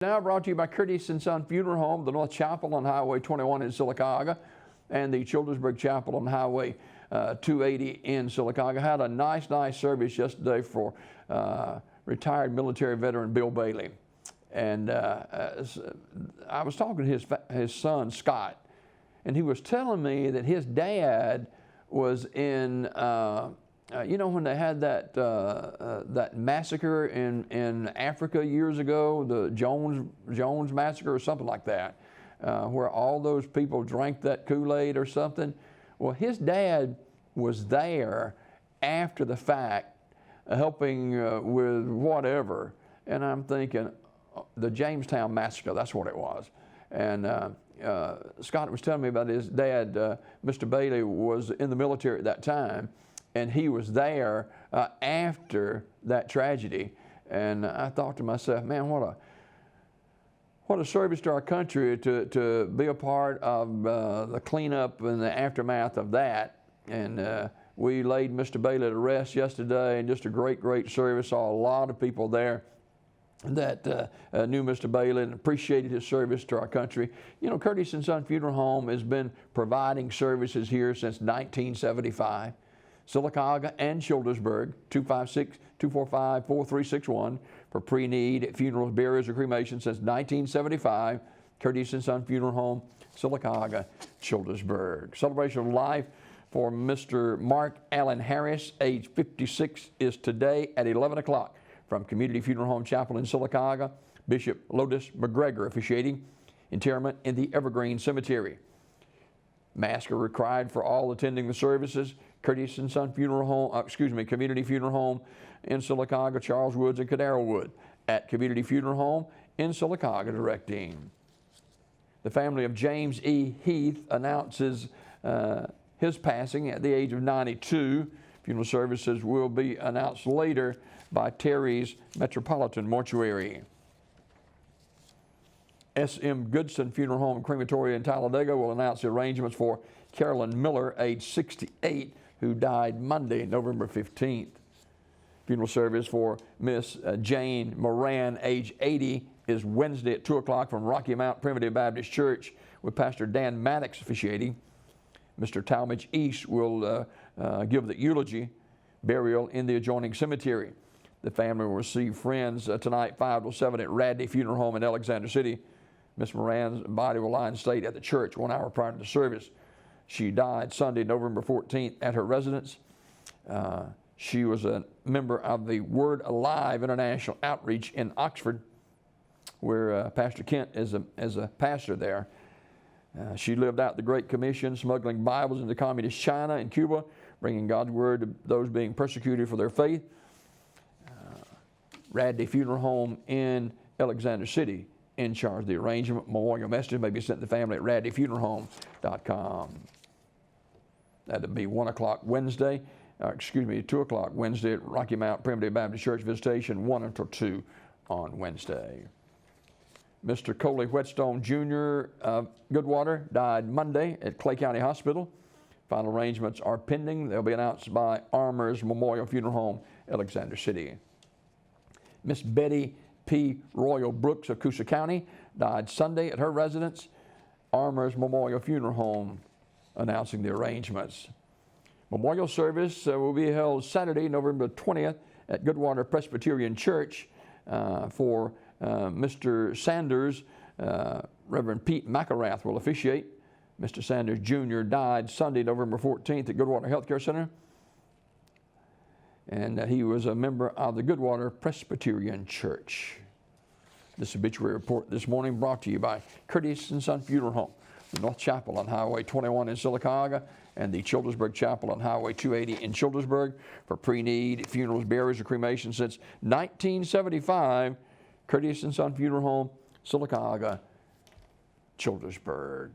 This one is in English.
Now brought to you by Curtis & Son Funeral Home, the North Chapel on Highway 21 in Sylacauga, and the Childersburg Chapel on Highway 280 in Sylacauga. Had a nice service yesterday for retired military veteran Bill Bailey. And I was talking to his son, Scott, and he was telling me that his dad was in you know, when they had that that massacre in Africa years ago, the Jones massacre or something like that, where all those people drank that Kool-Aid or something. Well, his dad was there after the fact, helping with whatever. And I'm thinking, the Jamestown massacre, that's what it was. And Scott was telling me about his dad, Mr. Bailey, was in the military at that time. And he was there after that tragedy. And I thought to myself, man, what a service to our country to be a part of the cleanup and the aftermath of that. And we laid Mr. Bailey to rest yesterday, and just a great service. Saw a lot of people there that knew Mr. Bailey and appreciated his service to our country. You know, Curtis & Son Funeral Home has been providing services here since 1975. Sylacauga and Childersburg, 256-245-4361 for pre-need funerals, burials, or cremation since 1975. Curtis & Son Funeral Home, Sylacauga, Childersburg. Celebration of life for Mr. Mark Allen Harris, age 56, is today at 11 o'clock from Community Funeral Home Chapel in Sylacauga. Bishop Lotus McGregor officiating. Interment in the Evergreen Cemetery. Masks are required for all attending the services. Curtis & Son Funeral Home, Community Funeral Home in Sylacauga, Charles Woods, and Cadero Wood at Community Funeral Home in Sylacauga directing. The family of James E. Heath announces his passing at the age of 92. Funeral services will be announced later by Terry's Metropolitan Mortuary. S.M. Goodson Funeral Home and Crematory in Talladega will announce the arrangements for Carolyn Miller, age 68, who died Monday, November 15th. Funeral service for Miss Jane Moran, age 80, is Wednesday at 2 o'clock from Rocky Mount Primitive Baptist Church with Pastor Dan Maddox officiating. Mr. Talmadge East will give the eulogy burial in the adjoining cemetery. The family will receive friends tonight, 5 to 7 at Radley Funeral Home in Alexander City. Miss Moran's body will lie in state at the church 1 hour prior to the service. She died Sunday, November 14th at her residence. She was a member of the Word Alive International Outreach in Oxford, where Pastor Kent is a pastor there. She lived out the Great Commission, smuggling Bibles into communist China and Cuba, bringing God's Word to those being persecuted for their faith. Radley Funeral Home in Alexander City in charge of the arrangement. Memorial messages may be sent to the family at radleyfuneralhome.com. That'll be 1 o'clock Wednesday, 2 o'clock Wednesday at Rocky Mount Primitive Baptist Church visitation, 1 until 2 on Wednesday. Mr. Coley Whetstone Jr. of Goodwater died Monday at Clay County Hospital. Final arrangements are pending. They'll be announced by Armour's Memorial Funeral Home, Alexander City. Miss Betty P. Royal Brooks of Coosa County died Sunday at her residence. Armour's Memorial Funeral Home announcing the arrangements. Memorial service will be held Saturday, November 20th at Goodwater Presbyterian Church for Mr. Sanders. Reverend Pete McElrath will officiate. Mr. Sanders Jr. died Sunday, November 14th at Goodwater Healthcare Center. And he was a member of the Goodwater Presbyterian Church. This obituary report this morning brought to you by Curtis & Son Funeral Home, the North Chapel on Highway 21 in Sylacauga, and the Childersburg Chapel on Highway 280 in Childersburg for pre-need funerals, burials, or cremation since 1975. Curtis & Son Funeral Home, Sylacauga, Childersburg.